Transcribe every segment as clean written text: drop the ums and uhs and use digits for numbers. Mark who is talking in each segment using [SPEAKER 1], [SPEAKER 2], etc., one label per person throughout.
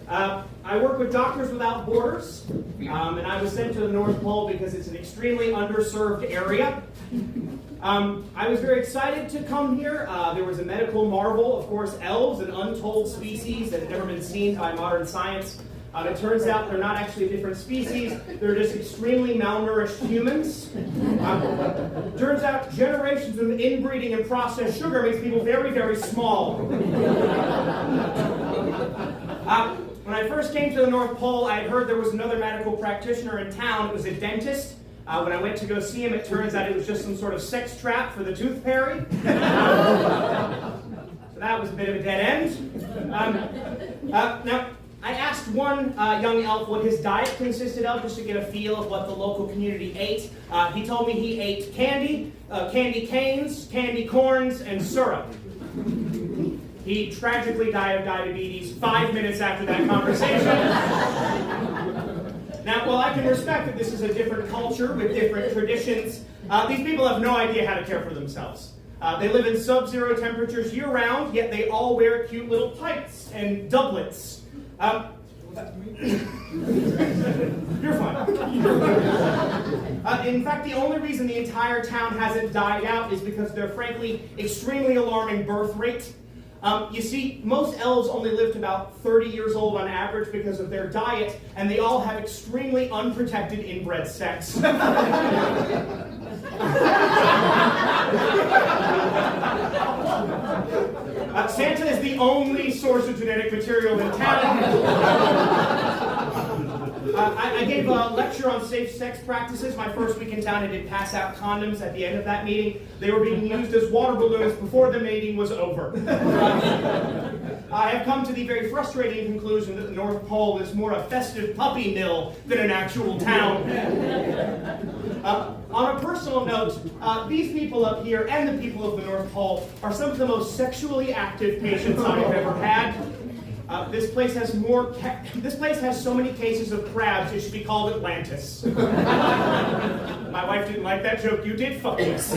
[SPEAKER 1] I work with Doctors Without Borders, and I was sent to the North Pole because it's an extremely underserved area. I was very excited to come here. There was a medical marvel, of course, elves, an untold species that had never been seen by modern science. It turns out they're not actually different species, they're just extremely malnourished humans. Turns out generations of inbreeding and processed sugar makes people very, very small. When I first came to the North Pole, I had heard there was another medical practitioner in town. It was a dentist. When I went to go see him, it turns out it was just some sort of sex trap for the tooth fairy. So that was a bit of a dead end. Now, I asked one young elf what his diet consisted of, just to get a feel of what the local community ate. He told me he ate candy, candy canes, candy corns, and syrup. He tragically died of diabetes 5 minutes after that conversation. Now, while I can respect that this is a different culture with different traditions, these people have no idea how to care for themselves. They live in sub-zero temperatures year-round, yet they all wear cute little tights and doublets. You're fine. In fact, the only reason the entire town hasn't died out is because of their frankly extremely alarming birth rate. You see, most elves only live to about 30 years old on average because of their diet, and they all have extremely unprotected inbred sex. Santa is the only source of genetic material in town. I gave a lecture on safe sex practices. My first week in town, I did pass out condoms at the end of that meeting. They were being used as water balloons before the meeting was over. I have come to the very frustrating conclusion that the North Pole is more a festive puppy mill than an actual town. On a personal note, these people up here and the people of the North Pole are some of the most sexually active patients I have ever had. This place has so many cases of crabs, it should be called Atlantis. My wife didn't like that joke. You did, fuck yes.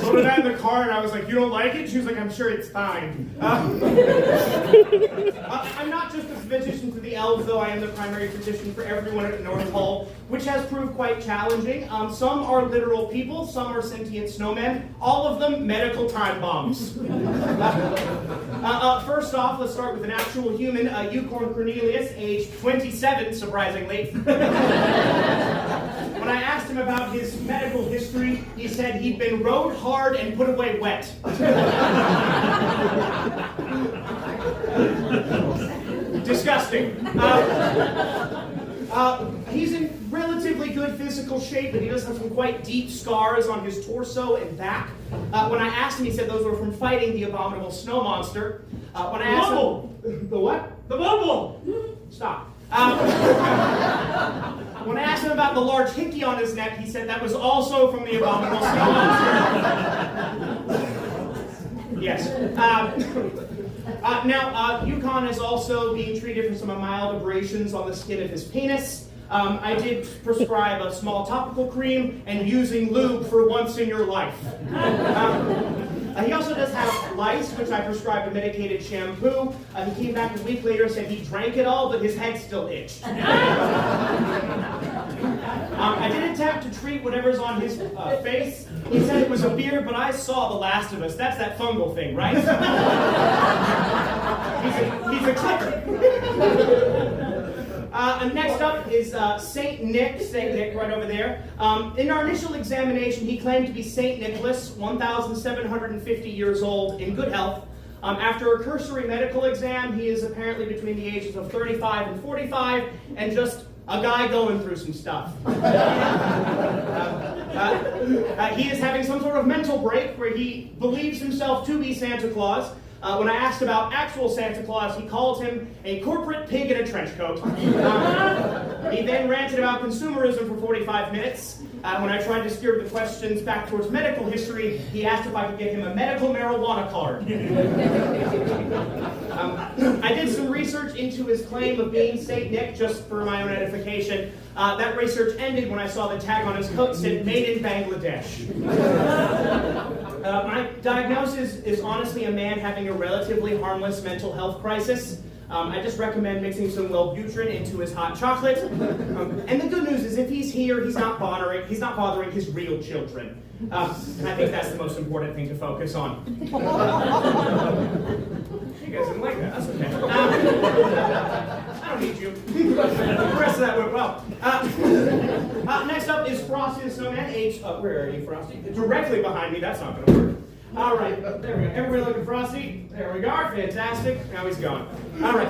[SPEAKER 1] Put it out in the car, and I was like, "You don't like it?" She was like, "I'm sure it's fine." I'm not just a physician for the elves, though I am the primary physician for everyone at the North Pole, which has proved quite challenging. Some are literal people, some are sentient snowmen, all of them medical time bombs. First off, let's start with an actual human, Yukon Cornelius, age 27, surprisingly. When I asked him about his medical history, he said he'd been rode hard and put away wet. Disgusting. He's in relatively good physical shape, but he does have some quite deep scars on his torso and back. When I asked him, he said those were from fighting the abominable snow monster. When I asked him, the what? The bubble! Stop. When I asked him about the large hickey on his neck, he said that was also from the abominable snow monster. Yes. Now, Yukon is also being treated for some mild abrasions on the skin of his penis. I did prescribe a small topical cream and using lube for once in your life. He also does have lice, which I prescribed a medicated shampoo. He came back a week later and said he drank it all, but his head still itched. I did attempt to treat whatever's on his face. He said it was a beard, but I saw The Last of Us. That's that fungal thing, right? He's a clicker. Next up is Saint Nick right over there. In our initial examination, he claimed to be Saint Nicholas, 1,750 years old, in good health. After a cursory medical exam, he is apparently between the ages of 35 and 45, and just a guy going through some stuff. He is having some sort of mental break where he believes himself to be Santa Claus. When I asked about actual Santa Claus, he called him a corporate pig in a trench coat. He then ranted about consumerism for 45 minutes. When I tried to steer the questions back towards medical history, he asked if I could get him a medical marijuana card. I did some research into his claim of being Saint Nick, just for my own edification. That research ended when I saw the tag on his coat said, "Made in Bangladesh." My diagnosis is honestly a man having a relatively harmless mental health crisis. I just recommend mixing some Wellbutrin into his hot chocolate. And the good news is, if he's here, he's not bothering his real children. And I think that's the most important thing to focus on. You guys didn't like that. That's okay. I don't need you. The rest of that went well. Next up is Frosty the Snowman, age. Where are you, Frosty? Directly behind me. That's not going to work. All right, there we go. Everybody look at Frosty. There we go. Fantastic. Now he's gone. All right.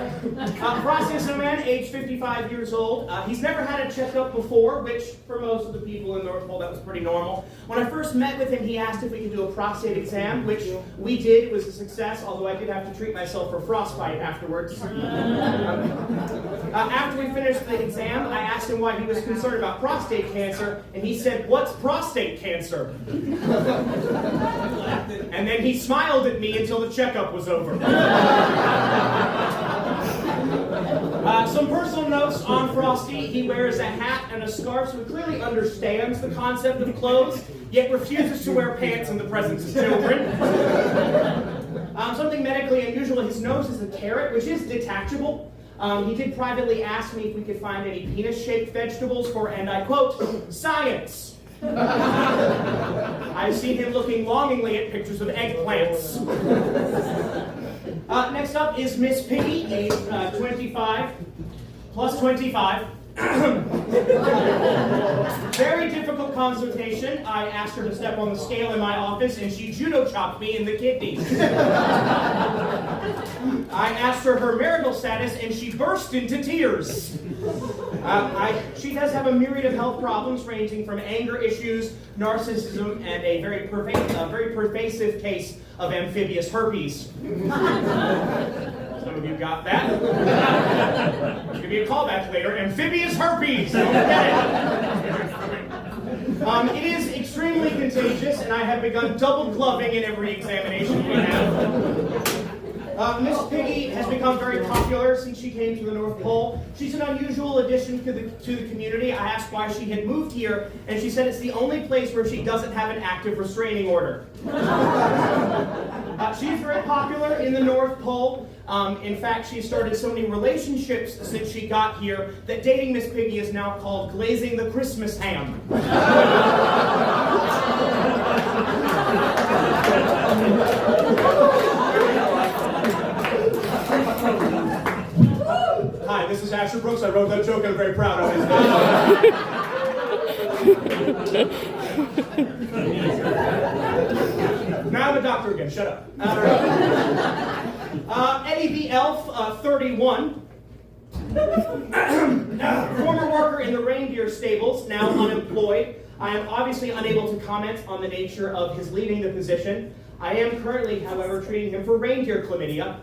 [SPEAKER 1] Frosty the Snowman, age 55 years old. He's never had a checkup before, which for most of the people in North Pole, that was pretty normal. When I first met with him, he asked if we could do a prostate exam, which we did. It was a success, although I did have to treat myself for frostbite afterwards. After we finished the exam, I asked him why he was concerned about prostate cancer, and he said, "What's prostate cancer?" And then he smiled at me until the checkup was over. Some personal notes on Frosty. He wears a hat and a scarf, so he clearly understands the concept of clothes, yet refuses to wear pants in the presence of children. Something medically unusual, his nose is a carrot, which is detachable. He did privately ask me if we could find any penis-shaped vegetables for, and I quote, "science." I've seen him looking longingly at pictures of eggplants. Next up is Miss Piggy, age 25, plus 25. Very difficult consultation. I asked her to step on the scale in my office, and she judo chopped me in the kidneys. I asked her marital status, and she burst into tears. She does have a myriad of health problems, ranging from anger issues, narcissism, and a very pervasive case of amphibious herpes. Some of you got that. I'll give you a call back later. Amphibious herpes! Don't get it. It is extremely contagious, and I have begun double gloving in every examination we have. Miss Piggy has become very popular since she came to the North Pole. She's an unusual addition to the community. I asked why she had moved here, and she said it's the only place where she doesn't have an active restraining order. She's very popular in the North Pole. In fact, she started so many relationships since she got here that dating Miss Piggy is now called glazing the Christmas ham. Hi, this is Asher Brooks. I wrote that joke. I'm very proud of it. Now I'm a doctor again. Shut up. Eddie the Elf, 31. Former worker in the reindeer stables, now unemployed. I am obviously unable to comment on the nature of his leaving the position. I am currently, however, treating him for reindeer chlamydia.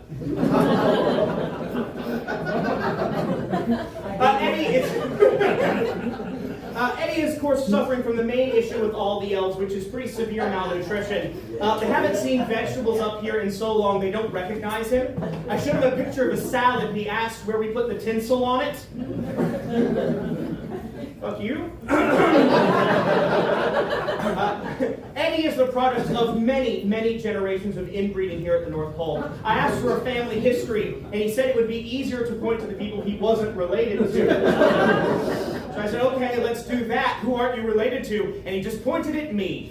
[SPEAKER 1] Eddie is, of course, suffering from the main issue with all the elves, which is pretty severe malnutrition. They haven't seen vegetables up here in so long they don't recognize him. I showed him a picture of a salad, and he asked where we put the tinsel on it. Fuck you. Eddie is the product of many, many generations of inbreeding here at the North Pole. I asked for a family history, and he said it would be easier to point to the people he wasn't related to. So I said, okay, let's do that. Who aren't you related to? And he just pointed at me.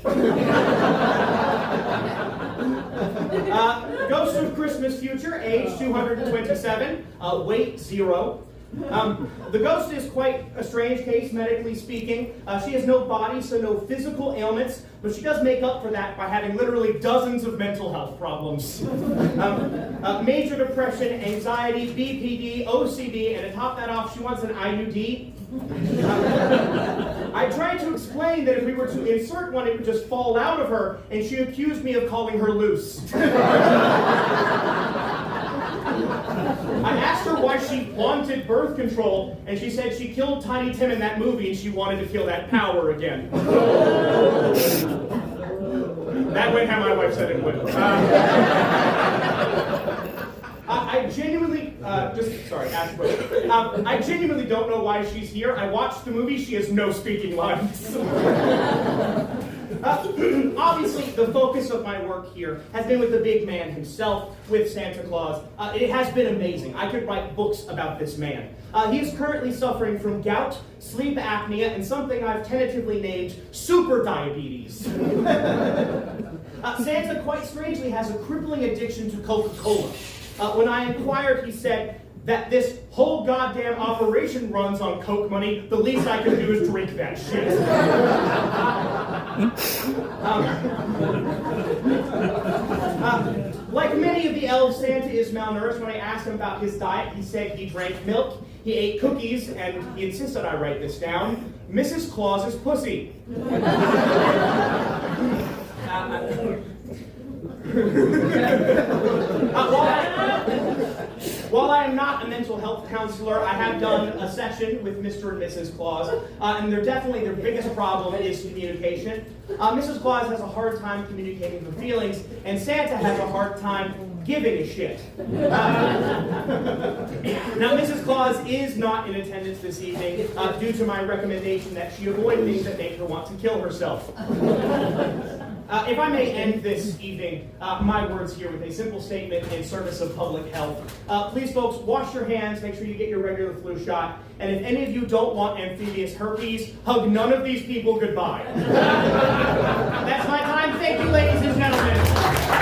[SPEAKER 1] Ghost of Christmas Future, age 227, weight 0. The ghost is quite a strange case, medically speaking. She has no body, so no physical ailments, but she does make up for that by having literally dozens of mental health problems. Major depression, anxiety, BPD, OCD, and to top that off, she wants an IUD. I tried to explain that if we were to insert one, it would just fall out of her, and she accused me of calling her loose. I asked her why she wanted birth control, and she said she killed Tiny Tim in that movie and she wanted to feel that power again. That went how my wife said it would. I genuinely, Ash Brooks. I genuinely don't know why she's here. I watched the movie, she has no speaking lines. Obviously, the focus of my work here has been with the big man himself, with Santa Claus. It has been amazing. I could write books about this man. He is currently suffering from gout, sleep apnea, and something I've tentatively named super diabetes. Santa, quite strangely, has a crippling addiction to Coca-Cola. When I inquired, he said that this whole goddamn operation runs on Coke money. The least I can do is drink that shit. Like many of the elves, Santa is malnourished. When I asked him about his diet, he said he drank milk, he ate cookies, and he insisted I write this down: Mrs. Claus's pussy. While I am not a mental health counselor, I have done a session with Mr. and Mrs. Claus, and their biggest problem is communication. Mrs. Claus has a hard time communicating her feelings, and Santa has a hard time giving a shit. Now, Mrs. Claus is not in attendance this evening due to my recommendation that she avoid things that make her want to kill herself. If I may end this evening, my words here with a simple statement in service of public health. Please, folks, wash your hands, make sure you get your regular flu shot, and if any of you don't want amphibious herpes, hug none of these people goodbye. That's my time. Thank you, ladies and gentlemen.